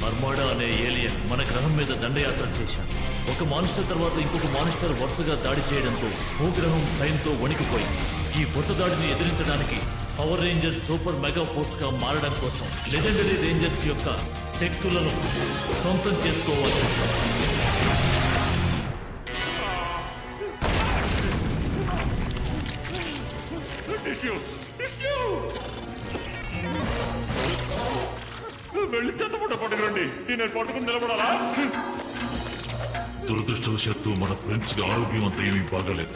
అర్మాడా అనే ఏలియన్ మన గ్రహం మీద దండయాత్ర చేశాడు. ఒక మానిస్టర్ తర్వాత ఇంకొక మానిస్టర్ వరుసగా దాడి చేయడంతో భూగ్రహం భయంతో వణికిపోయింది. ఈ కొత్త దాడిని ఎదిరించడానికి power rangers super mega force గా మారడం కోసం లెజెండరీ రేంజర్స్ యొక్క శక్తులను సొంతం చేసుకోవాలి. వెళ్ళి చెత్తపట్ట పట్టుకురండి. నేను పట్టుకుని నిలబడాలా? దురదృష్టవశాత్తు మన ఫ్రెండ్స్ కి ఆరోగ్యం అంతా ఏమీ బాగాలేదు.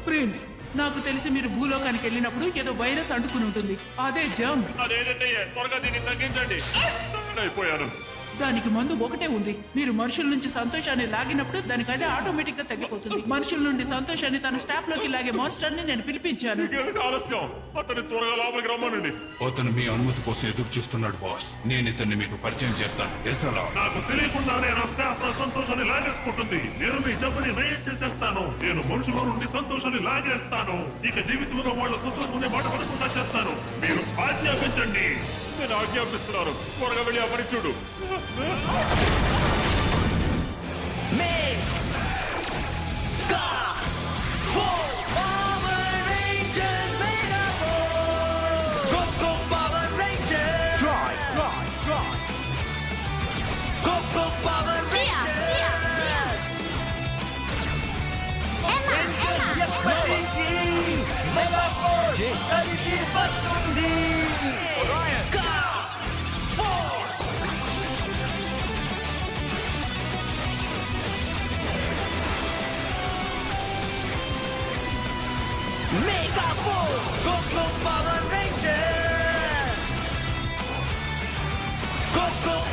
ప్రిన్స్, నాకు తెలిసి మీరు భూలోకానికి వెళ్ళినప్పుడు ఏదో వైరస్ అంటుకుని ఉంటుంది. అదే జర్మ్. అదేదైతే త్వరగా దీన్ని తగ్గించండి. అయిపోయాను. దానికి మందు ఒకటే ఉంది. మీరు మనుషుల నుంచి సంతోషాన్ని లాగినప్పుడు దానికి అదే ఆటోమేటిక్ గా తగ్గిపోతుంది. మనుషుల నుండి సంతోషాన్ని తన స్టాఫ్ లోకి లాగే మాన్స్టర్ ని నేను పిలిపించాను. ఆలస్యం, అతన్ని త్వరగా లోపలికి రమ్మనండి. అతను మీ అనుమతి కోసం ఎదురు చూస్తున్నాడు బాస్. నేను ఇతన్ని మీకు పరిచయం చేస్తాను. నాకు తెలియకుండానే నా స్టాఫ్ నా సంతోషాన్ని లాగేసుకుంటుంది. నేను మీ జబ్బని నయం చేసేస్తాను. నేను మనుషుల నుండి సంతోషాన్ని లాగేస్తాను. ఇక జీవితంలో వాళ్ళ సంతోషాన్ని మాట పడకుండా చేస్తాను. మీరు ఆజ్ఞాపించండి. నేను ఆజ్ఞాపిస్తున్నాను. త్వరగా వెళ్ళి ఆ పని చూడు. Mega Force! Go Power Rangers! Go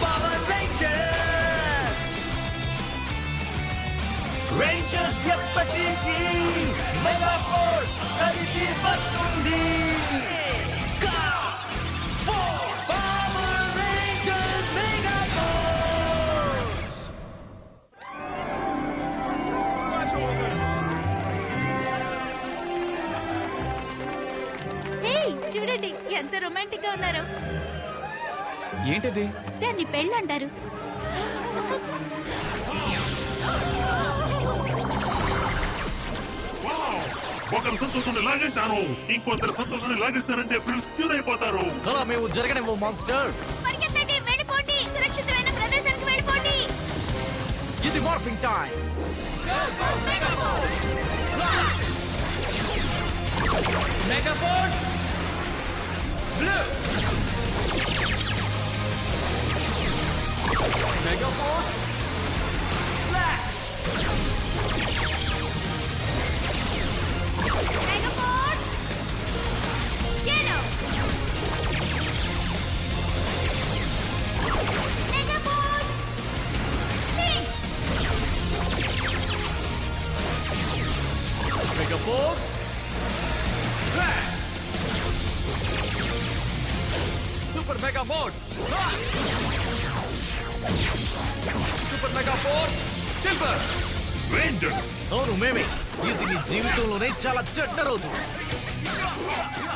Power Rangers! Rangers ఎప్పటికీ Mega Force కలిసి వస్తుంది. Go Force! Power Rangers Mega Force! చూడండి ఎంత రొమాంటిక్ గా ఉన్నారు. ఏంటిది? దాన్ని పెళ్ళంటారు. ఒకరి సంతోషాన్ని లాగేశాను. ఇంకొందరు సంతోషాన్ని లాగేశారంటే ఫ్రెండ్స్ క్యూర్ అయిపోతారు. అలా మేము జరగనేమో మాన్స్టర్. పరిగెత్తండి, వెళ్ళిపోండి, సురక్షితమైన ప్రదేశానికి వెళ్ళిపోండి. ఇది morphing time. Mega force blue. Mega force black. Mega force yellow. Mega force pink. Mega force red. Super mega mode super mega force silver. Rangers, అవును మేమే. ఇది నీ జీవితంలోనే చాలా చెడ్డ రోజు.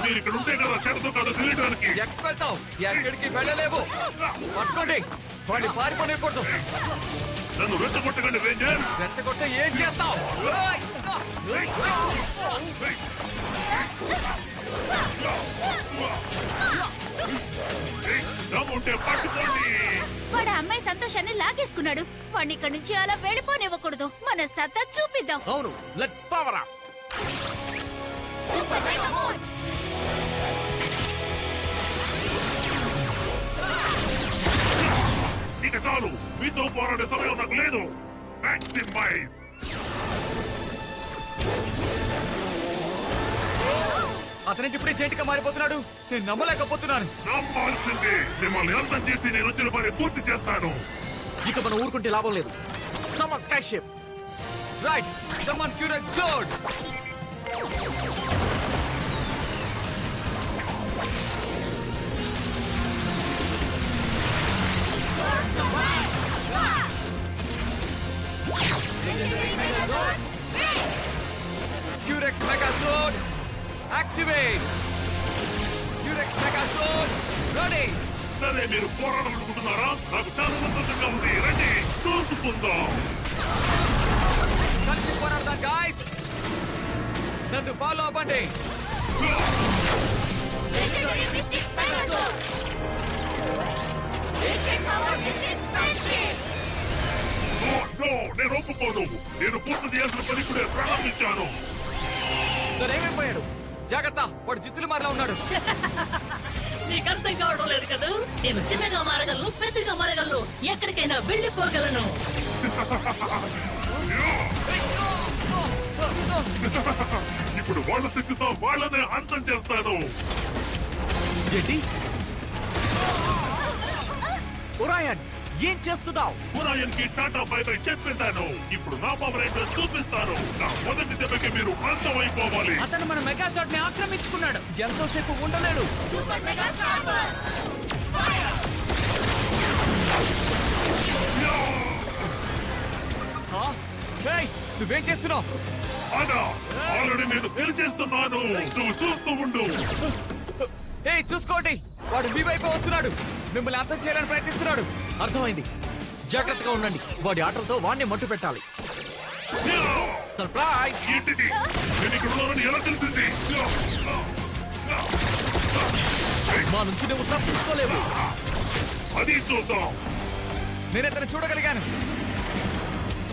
మీరు ఇక్కడ ఉంటే కదా చెడతో కాదు తెలియడానికి. ఎక్కడికి వెళ్తావు? ఎక్కడికి వెళ్ళలేవు. పట్టుకోండి, వాడిని పారిపోనివ్వకూడదు. నన్ను రెచ్చగొట్టకండి రేంజర్స్. రెచ్చగొట్టే ఏం చేస్తావు? దమ్ముంటే పట్టుకోండి. వాడు అమ్మాయి సంతోషాన్ని లాగేసుకున్నాడు. వాడిని ఇక్కడి నుంచి అలా వెళ్ళిపోనివ్వకూడదు. మన సత్తా చూపిద్దాం. అవును, let's power up. Super mega mode. ఇక చాలు, మీతో పోరాడే సమయం నాకు లేదు. మాక్సిమైజ్. అతనికి ఇప్పుడే చేతిగా మారిపోతున్నాడు. నేను నమ్మలేకపోతున్నాను. నమ్మాల్సిందే. మిమ్మల్ని అర్థం చేసి నేను వచ్చిన పని పూర్తి చేస్తాను. ఇక మనం ఊరుకుంటే లాభం లేదు. Summon sky ship right. Summon Curex sword. Curex Mega Sword, activate! Curex Mega Sword, ready! సరే మీరు పోరాడాలనుకుంటున్నారా? నాకు చాలా సంతోషంగా ఉంది. రండి చూసుకుందాం. కలిసి పోరాడదాం గాయ్స్. నన్ను ఫాలో అవ్వండి. Legendary Mystic Megazord! Ancient power Mystic Friendship! No, నేను ఒప్పుకోను. నేను పూర్తి చేయాల్సిన పని ఇప్పుడే ప్రారంభించాను. తను ఏమైపోయాడు? జాగ్రత్త, వాడు జిత్తులు మారిలా ఉన్నాడు. నీకు అర్థం కావడం లేదు కదా. నేను చిన్నగా మారగలను, పెద్దగా మారగలను, ఎక్కడికైనా వెళ్ళిపోగలను. ఇప్పుడు వాళ్ళ శక్తితో వాళ్ళనే అంతం చేస్తాను. ఏంటి? ఒరాయన్, ఏం చేస్తున్నావు? ఉరాయన్ కి టాటా బై బై చెప్పేశాను. ఇప్పుడు నా పవర్ ఏంటో చూపిస్తాను. నా మొదటి దెబ్బకి మీరు అంతమైపోవాలి. అతను మన మెగాసాట్ ని ఆక్రమించుకున్నాడు. ఎంతోసేపు ఉండలేడు. Super Mega Star Burst! Fire! Hey, నువ్వేం చేస్తున్నావు? అదా ఆల్రెడీ నేను తెలియజేస్తున్నాను. నువ్వు చూస్తూ ఉండు. ఏయ్, చూసుకోండి, వాడు మీ వైపు వస్తున్నాడు. మిమ్మల్ని అంతం చేయాలని ప్రయత్నిస్తున్నాడు. అర్థమైంది. జాగ్రత్తగా ఉండండి. వాడి ఆటలతో వాడిని మట్టు పెట్టాలి. సర్ప్రైజ్! ఏంటిది? నేను ఇక్కడ ఉన్నానని ఎలా తెలిసింది? మా నుంచి నువ్వు తప్పించుకోలేవు. అది చూద్దాం. నేను అతను చూడగలిగాను.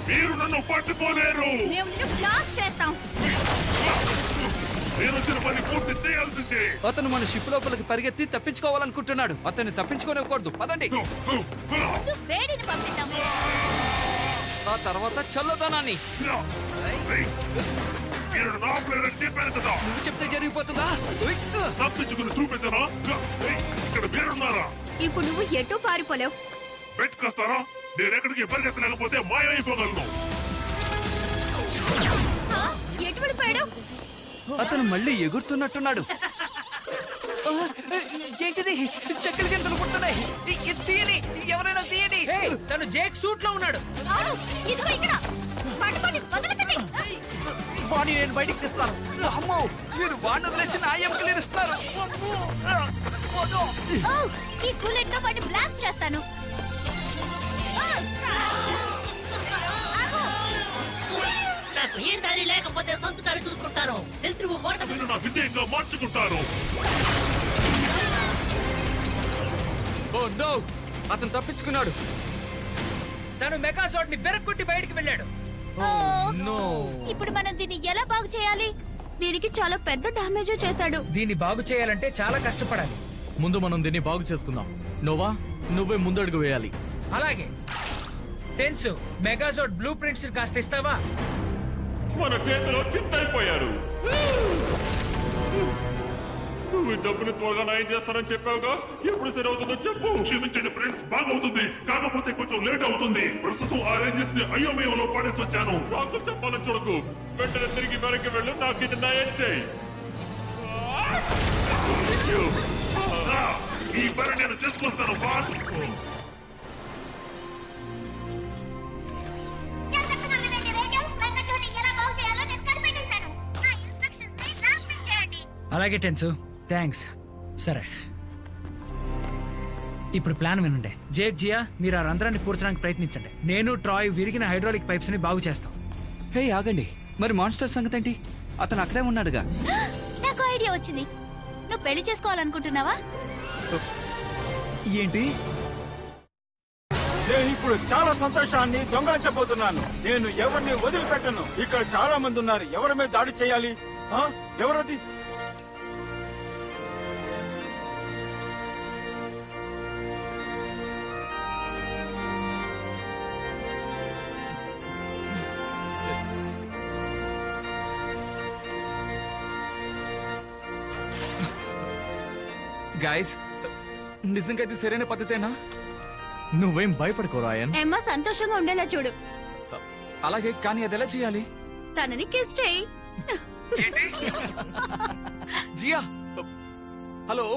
మీరు నన్ను పట్టుకోలేరు. మేము నిన్ను బ్లాస్ట్ చేస్తాం. నేను వచ్చిన పని పూర్తి చేయాల్సిందే. అతను మన షిప్ లోపలికి పరిగెత్తి తప్పించుకోవాలనుకుంటున్నాడు. అతన్ని తప్పించుకోనివ్వకూడదు. పదండి. ముందు వేడిని పంపిద్దాం. ఆ తర్వాత చల్లదనాన్ని. మీరు నా ప్లేయర్ చెప్పాను కదా. నువ్వు చెప్తే జరిగిపోతుందా? తప్పించుకుని చూపించరా? ఇక్కడ మీరున్నారా? ఇప్పుడు నువ్వు ఎటు పారిపోలేవు. పెట్టుకొస్తారా? నేను ఎక్కడికి పరిగెత్తలేకపోతే మాయమైపోగలను. ఎటు వెళ్ళిపోయాడు? అతను మళ్ళీ ఎగురుతున్నట్టున్నాడు. ఏంటిది? చెక్కలు గింతలు పుట్టున్నాయి. తీయని, ఎవరైనా తీయని. తను జేక్ సూట్ లో ఉన్నాడు. అవును, ఇదిగో ఇక్కడ. పట్టుకొని వదలకండి. వాడిని నేను బయటికి తెస్తాను. అమ్మో, మీరు వాడిని వదిలేసి నా ఎముకలు ఇరుస్తున్నారు. ఓ, ఈ బుల్లెట్ తో వాడిని బ్లాస్ట్ చేస్తాను. నాకు ఏ దారి లేకపోతే సొంత దారి చూసుకుంటాను. శత్రువు ఓటమి. మీరు నా విజయంగా మార్చుకుంటారు. ఓ నో, అతను తప్పించుకున్నాడు. తను మెగాసాట్ ని బెరక్కొట్టి బయటికి వెళ్ళాడు. నో, ఇప్పుడు మనం దీన్ని ఎలా బాగు చేయాలి? దీనికి చాలా పెద్ద డ్యామేజ్ చేశాడు. దీన్ని బాగు చేయాలంటే చాలా కష్టపడాలి. ముందు మనం దీన్ని బాగు చేసుకుందాం. నోవా, నువ్వే ముందడుగు వేయాలి. అలాగే. టెన్సు, మెగాసాట్ బ్లూ ప్రింట్స్ కాస్త ఇస్తావా? మన చేతిలో చిత్తైపోయారు. నువ్వు డబ్బులు త్వరగా నయం చేస్తానని చెప్పావుగా. ఎప్పుడు సరి అవుతుందో చెప్పు. క్షమించండి ఫ్రెండ్స్, బాగవుతుంది. కాకపోతే కొంచెం లేట్ అవుతుంది. ప్రస్తుతం ఆ రేంజెస్ ని అయోమయంలో పాడేసి వచ్చాను. సాకు చెప్పాలని చూడకు. వెంటనే తిరిగి వెనక్కి వెళ్ళు. నాకు ఇది నయం చేయి. ఈ పని నేను చేసుకొస్తాను బాస్. అలాగే టెన్సు, థ్యాంక్స్. సరే, ఇప్పుడు ప్లాన్ వినండి. జేక్, జియా, మీరు ఆ రంధ్రాన్ని పూడ్చడానికి ప్రయత్నించండి. నేను ట్రాయ్ విరిగిన హైడ్రాలిక్ పైప్స్ ని బాగు చేస్తాం. హే, ఆగండి. మరి మాన్స్టర్ సంగతి ఏంటి? అతను అక్కడే ఉన్నాడుగా. నాకు ఐడియా వచ్చింది. నువ్వు పెళ్లి చేసుకోవాలనుకుంటున్నావా? ఏంటి? నేను ఇప్పుడు చాలా సంతోషాన్ని దొంగలించబోతున్నాను. నేను ఎవరిని వదిలిపెట్టను. ఇక్కడ చాలా మంది ఉన్నారు. ఎవరి మీద దాడి చేయాలి? ఎవరది? గైస్, నిజంగా ఇది సరైన పద్ధతేనా? నువ్వేం భయపడుకో రాయన్. ఎమ్మ సంతోషంగా ఉండేలా చూడు. అలాగే, కానీ అది ఎలా చేయాలి? తనని కిస్ చేయి. జియా, హలో.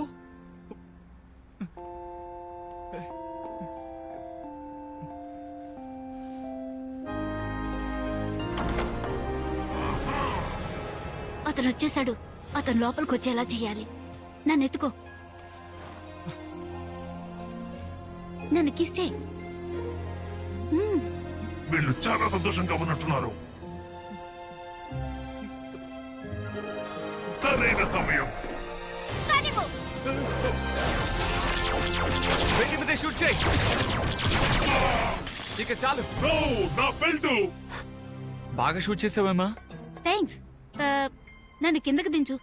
అతను వచ్చేసాడు. అతను లోపలికి వచ్చేలా చెయ్యాలి. నన్ను ఎత్తుకో. నన్ను కిస్ చేయి. వీళ్ళు చాలా సంతోషంగా ఉన్నట్టున్నారు. సరైన సమయం. కానివ్వు. వెండి మీద షూట్ చేయి. ఇక చాలు. నో, నా బెల్ట్. బాగా షూట్ చేసావేమా? థ్యాంక్స్. నన్ను కిందకి దించు.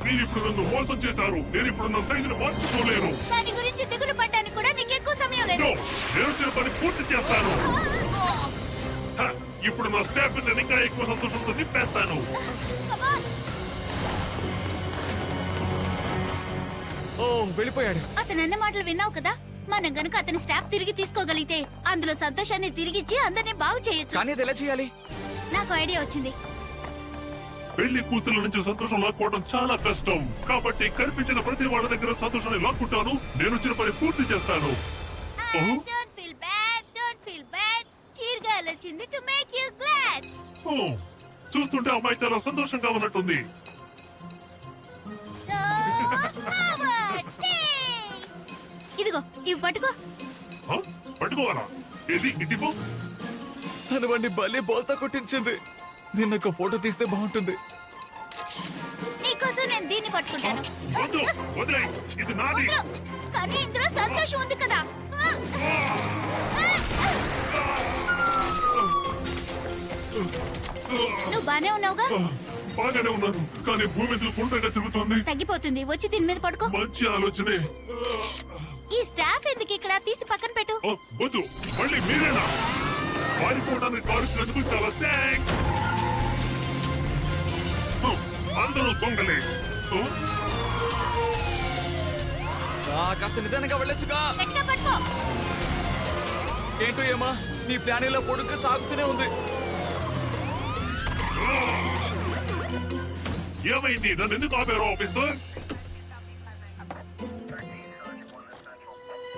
మీరు ఇప్పుడు నన్ను మోసం చేశారు. నేను ఇప్పుడు నా సైజును మార్చుకోలేను. దాని గురించి దిగులు పడ్డానికి కూడా నీకు ఎక్కువ సమయం లేదు. నో, నేను చేసిన పని పూర్తి చేస్తాను. హ, ఇప్పుడు నా స్టాఫ్ నేను ఇంకా ఎక్కువ సంతోషంతో నింపేస్తాను. Come on. ఓ వెళ్ళిపోయాడు. అతను అన్న మాటలు విన్నావు కదా? మనం గనుక అతని స్టాఫ్ తిరిగి తీసుకోగలిగితే అందులో సంతోషాన్ని తిరిగిచ్చి అందరినీ బాగు చేయొచ్చు. కానీ అది ఎలా చేయాలి? నాకు ఐడియా వచ్చింది. పెళ్లి కూతురు నుంచి సంతోషం లాక్కోవడం చాలా కష్టం. కాబట్టి కనిపించిన ప్రతి వాళ్ళ దగ్గర సంతోషాన్ని లాక్కుంటాను. నేను వచ్చిన పని పూర్తి చేస్తాను. Don't feel bad. Don't feel bad. చీరగా వచ్చింది to make you glad. ఓ, చూస్తుంటే అమ్మాయి చాలా సంతోషంగా ఉన్నట్టుంది. ఇదిగో ఇవి పట్టుకో. హ? పట్టుకోవాలా? ఏది ఇటిపో? తన వాడిని భలే బోల్తా కొట్టించింది. నిన్న ఒక ఫోటో తీస్తే బాగుంటుంది. నీకోసం నేను దీన్ని పట్టుకుంటాను. వద్దు, వదిలేయ్. ఇది నాది. వద్దు. కానీ ఇందులో సంతోషం ఉంది కదా. నువ్వు బానే ఉన్నావుగా? బాగానే ఉన్నాను, కానీ భూమి మీద గుండ్రంగా తిరుగుతోంది. తగ్గిపోతుంది. వచ్చి దీని మీద పడుకో. మంచి ఆలోచనే. ఈ స్టాఫ్ ఎందుకు ఇక్కడ? తీసి పక్కన పెట్టు. ఓ, వద్దు, మళ్ళీ మీరేనా? పారిపోవడానికి కాల్సినందుకు చాలా థ్యాంక్స్. అందరూ దొంగలే. కాస్త నిదానంగా వెళ్ళొచ్చుగా. గట్టిగా పట్టుకో. ఏంటో ఏమా, నీ ప్లానింగ్ పొడుగ్గా సాగుతూనే ఉంది. ఏమైంది? నన్ను ఎందుకు ఆపారు ఆఫీసర్?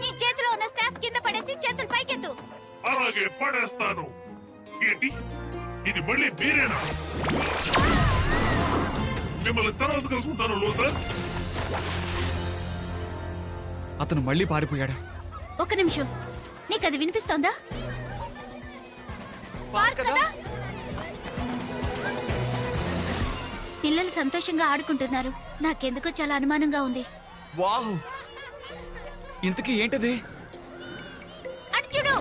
నీ చేతిలో ఉన్న స్టాఫ్ కింద పడేసి చేతులు పైకెత్తు. అలాగే పడేస్తాను. ఏంటి ఇది? మళ్ళీ మీరేనా? మిమ్మల్ని తర్వాత కలుసుకుంటాను లూజర్. అతను మళ్ళీ పారిపోయాడు. ఒక్క నిమిషం. నీకు అది వినిపిస్తోందా? పార్క్ కదా? పిల్లలు సంతోషంగా ఆడుకుంటున్నారు. నాకెందుకో చాలా అనుమానంగా ఉంది. వావ్, ఇంతకీ ఏంటది? అటు చూడు.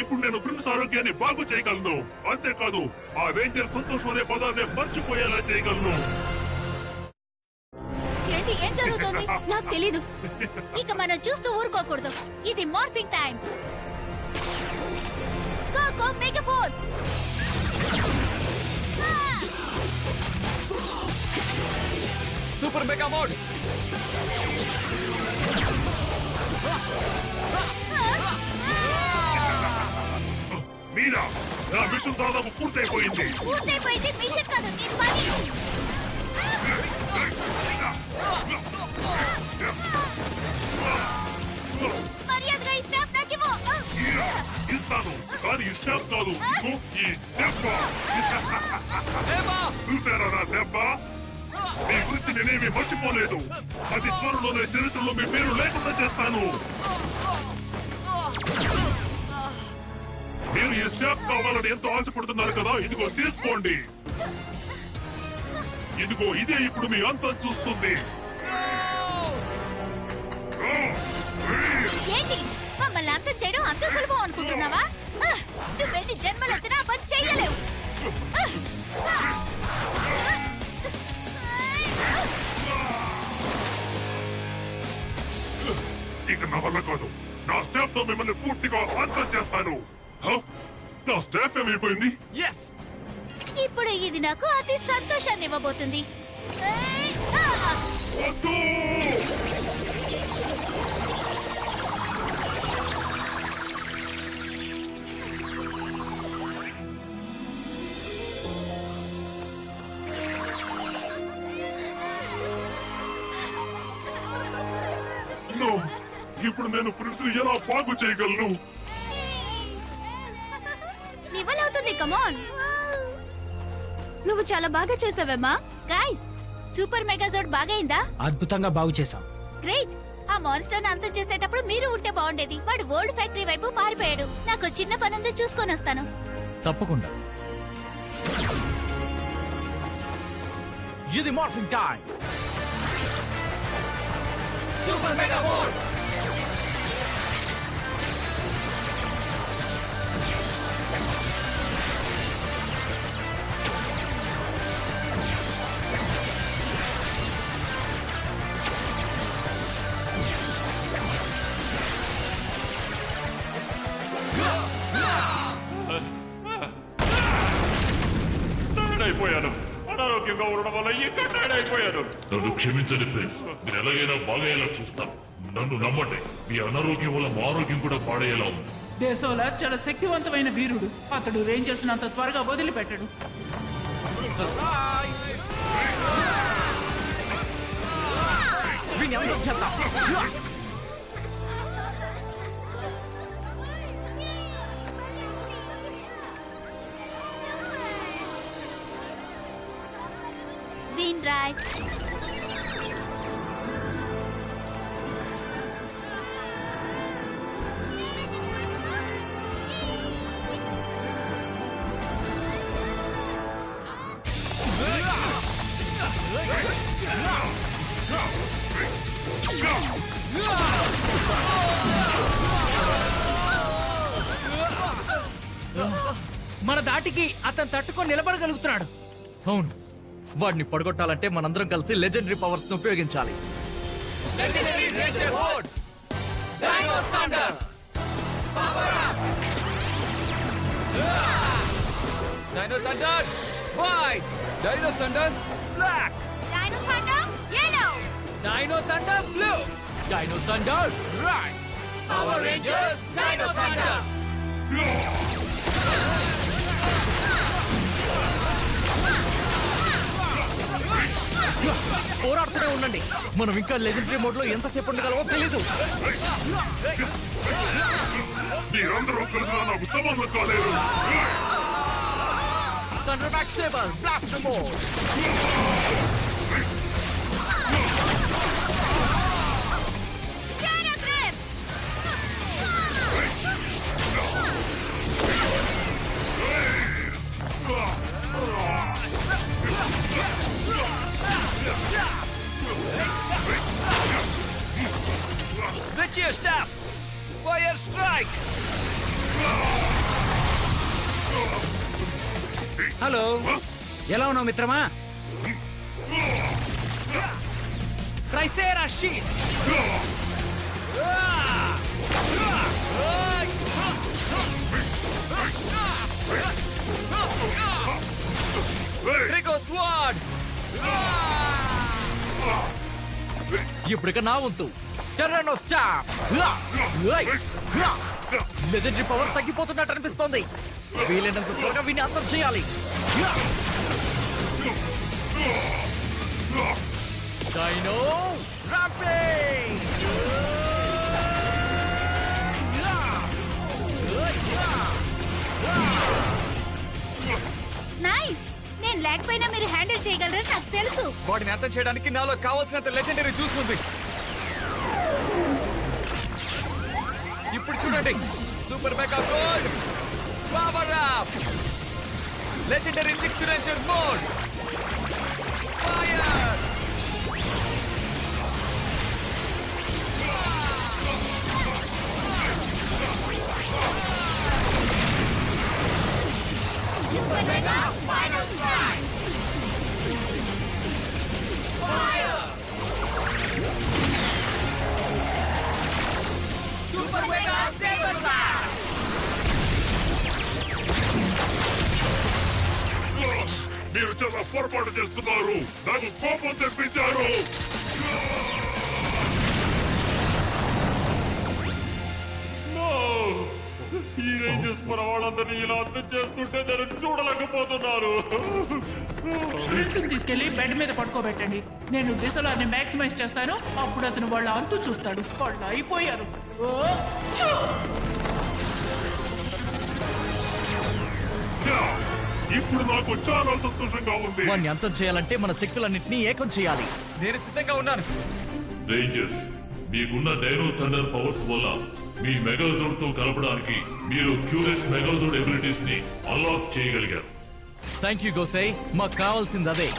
ఇప్పుడు నేను ప్రిన్స్ ఆరోగ్యాన్ని బాగు చేయగలను. అంతేకాదు, ఆ రేంజర్ సంతోషం అనే పదాన్ని మర్చిపోయేలా చేయగలను. ఏంటి? ఏం జరుగుతుంది? నాకు తెలీదు. ఇక మనం చూస్తూ ఊరుకోకూడదు. ఇది morphing time. Go go mega force. Super mega mode. మీరా? నా మిషన్ దాదాపు పూర్తయిపోయింది. పూర్తయిపోయింది మిషన్ కాదు, నీ పని. మర్యాదగా ఈ స్టాఫ్ నాకు ఇవ్వు. ఇస్తాను, కానీ ఈ స్టాఫ్ కాదు. ఇదిగో ఈ దెబ్బ. చూసారా నా దెబ్బ? మీ గురించి నేనేమి మర్చిపోలేదు. అది త్వరలోనే చరిత్రలో మీ పేరు లేకుండా చేస్తాను. మీరు ఈ స్టాఫ్ కావాలని ఎంతో ఆశపడుతున్నారు కదా, ఇదిగో తీసుకోండి. ఇదిగో ఇదే ఇప్పుడు మీ అంతం చూస్తుంది. ఏంటి? మమ్మల్ని అంతం చేయడం అంత సులభం అనుకుంటున్నావా? నువ్వెన్ని జన్మలెత్తినా పని చెయ్యలేవు. ఇక నా వల్ల కాదు. నా స్టాఫ్ తో మిమ్మల్ని పూర్తిగా అంతం చేస్తాను. హ? నా స్టాఫ్ ఏమైపోయింది? ఎస్, ఇప్పుడు ఇది నాకు అతి సంతోషాన్ని ఇవ్వబోతుంది. వద్దు! No! ఇప్పుడు నేను ప్రిన్స్ ఎలా బాగు చేయగలను? నీ వల్ల అవుతుంది, కమాన్. నువ్వు చాలా బాగా చేసావమ్మా. Guys, super మెగాజోడ్ బాగైందా? అద్భుతంగా బాగు చేసాం. గ్రేట్. ఆ మాన్స్టర్ అంతం చేసేటప్పుడు మీరు ఉంటే బాగుండేది. వాడు వరల్డ్ ఫ్యాక్టరీ వైపు పారిపోయాడు. నాకు చిన్న పనుంది, చూసుకొని వస్తాను. తప్పకుండా. ఇది morphing time. Super mega mode. అయిపోయాను. అనారోగ్యంగా ఉండడం వల్ల ఇంకా టైర్డ్ అయిపోయాను. నన్ను క్షమించండి ప్రిన్స్, మీరు ఎలాగైనా బాగయ్యేలా చూస్తాను. నన్ను నమ్మండి, మీ అనారోగ్యం వల్ల మా ఆరోగ్యం కూడా పాడేలా ఉంది. డెసోలాస్ చాలా శక్తివంతమైన వీరుడు. అతడు రేంజర్స్ అంత త్వరగా వదిలిపెట్టడు. Green drive. మన దాటికి అతను తట్టుకొని నిలబడగలుగుతున్నాడు. అవును, వాడిని పడగొట్టాలంటే మనందరం కలిసి లెజెండరీ పవర్స్ ను ఉపయోగించాలి. Dino Thunder, white. Dino Thunder, black. Dino Thunder, yellow. Dino Thunder blue. Dino Thunder red. Power Rangers Dino Thunder. పోరాడుతూనే ఉండండి. మనం ఇంకా లెజెండరీ మోడ్ లో ఎంతసేపు ఉండగలమో తెలీదు. మీరందరూ కలిసి నాకు సంబంధం కాలేదు. Thunderback Saber, Blaster Mode. Shadow Grip. Vicious Step, Fire Strike. Hello, ఎలా ఉన్నావు మిత్రమా? ట్రైసేరా షీట్. Trico Sword. ఇప్పుడిక నా వంతు. టెర్రనో స్టాప్. లెజెండరీ పవర్ తగ్గిపోతున్నట్టు అనిపిస్తోంది. వీలైనంత త్వరగా వీని అంతం చేయాలి. Dino Rampage. నైస్. నేను లేకపోయినా మీరు హ్యాండిల్ చేయగలరని నాకు తెలుసు. వాడిని అర్థం చేయడానికి నాలో కావాల్సినంత లెజెండరీ జ్యూస్ ఉంది. ఇప్పుడు చూడండి, super mega gold power up, legendary 6th ranger mode, fire. Super Mega Final Strike. Fire. Super Mega Saber Blast. మీరు చాలా పొరపాటు చేస్తున్నారు. నాకు కోపం తెప్పించారు. ఈ రేంజర్స్ మన వాళ్ళందరినీ ఇలా అంతం చేస్తుంటే నేను చూడలేకపోతున్నాను. ప్రిన్స్ తీసుకెళ్లి బెడ్ మీద పడుకోబెట్టండి. నేను డిసోలార్ని మాక్సిమైజ్ చేస్తాను. అప్పుడు అతను వాళ్ళ అంతు చూస్తాడు. వాళ్ళు అయిపోయారు. ఓ, ఛూ! ఇప్పుడు నాకు చాలా సంతోషంగా ఉంది. వాడిని అంతం చేయాలంటే మన శక్తులన్నింటినీ ఏకం చేయాలి. నేను సిద్ధంగా ఉన్నాను. రేంజర్స్, మీకున్న డైనో థండర్ పవర్స్ వల్ల మీ మెగాజోడ్ తో కలపడానికి మీరు క్యూరెస్ మెగాజోడ్ ఎబిలిటీస్ ని అన్లాక్ చేయగలిగారు. థ్యాంక్ యూ గోసై, మాకు కావాల్సింది అదే.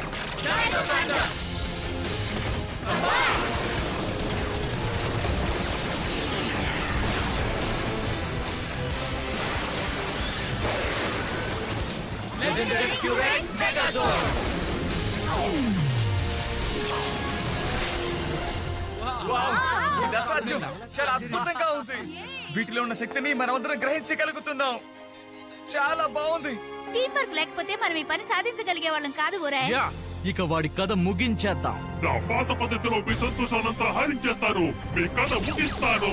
ఇది అసాధ్యం. చాలా అద్భుతంగా ఉంది. వీటిలో ఉన్న శక్తిని మనమందరం గ్రహించగలుగుతున్నాం. చాలా బాగుంది. టీం వర్క్ లేకపోతే మనం ఈ పని సాధించగలిగే వాళ్ళం కాదు ఒరే. యా, ఇక వాడి కథ ముగించేద్దాం. నా పాత పద్ధతిలో మీ సంతోషానంతా హరించేస్తాను. మీ కథ ముగిస్తాను.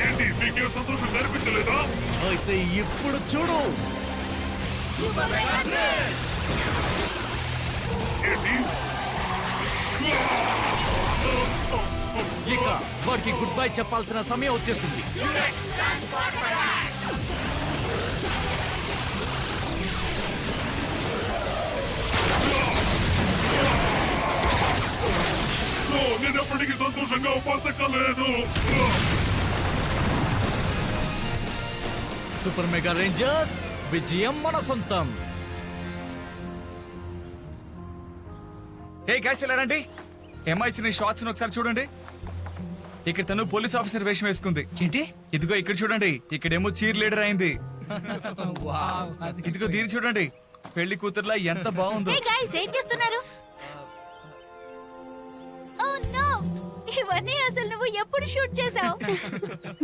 ఏంటి మీకే సంతోషం కనిపించలేదా? అయితే ఇప్పుడు చూడు. ఏంటి ఇక వాడికి గుడ్ బై చెప్పాల్సిన సమయం వచ్చేసింది. నేను ఎప్పటికీ సంతోషంగా బతకలేదు. సూపర్ మెగా రేంజర్స్, విజయం మన సొంతం. ఏ గైస్ ఇలా రండి. ఏమా ఇచ్చిన షార్ట్స్ ఒకసారి చూడండి. ఇక్కడ తను పోలీస్ ఆఫీసర్ వేషం వేసుకుంది. ఏంటి? ఇదిగో ఇక్కడ చూడండి. ఇక్కడేమో చీర్ లీడర్ అయింది. ఇదిగో దీన్ని చూడండి. పెళ్లి కూతుర్లా ఎంత బాగుందో. హే గైస్, ఏం చేస్తున్నారు? ఓ నో, ఇవన్నీ అసలు నువ్వు ఎప్పుడు షూట్ చేసావు?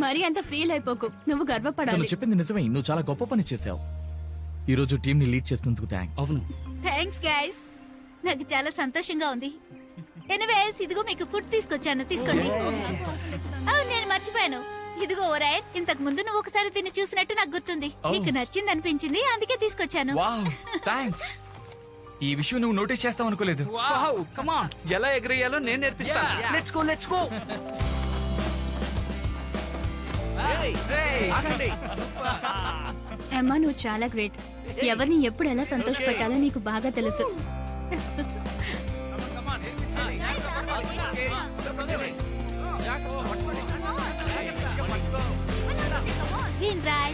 మరి అంత ఫీల్ అయిపోకు, నువ్వు గర్వపడాలి. తను చెప్పింది నిజమే, నువ్వు చాలా గొప్ప పని చేసావు. ఈ రోజు టీం ని లీడ్ చేసినందుకు థాంక్స్. అవును. థ్యాంక్స్ గైస్, నాకు చాలా సంతోషంగా ఉంది. ఎనీవేస్, ఇదిగో మీకు ఫుడ్ తీసుకొచ్చాను, తీసుకోండి. నేను మర్చిపోయాను. ఇదిగో ఓరాయ్, ఇంతకు ముందు నువ్వు ఒకసారి తిని చూసినట్టు నాకు గుర్తుంది. నీకు నచ్చింది అనిపించింది, అందుకే తీసుకొచ్చాను. Wow, thanks. ఈ విషయం నువ్వు నోటీస్ చేస్తావు అనుకోలేదు. వావ్, కమ్ ఆన్, ఎలా ఎగరేయాలో నేను నేర్పిస్తాను. Let's go, let's go. అమ్మా, నువ్వు చాలా గ్రేట్. ఎవరిని ఎప్పుడు ఎలా సంతోషపెట్టాలో నీకు బాగా తెలుసు. విన్ రాయ్.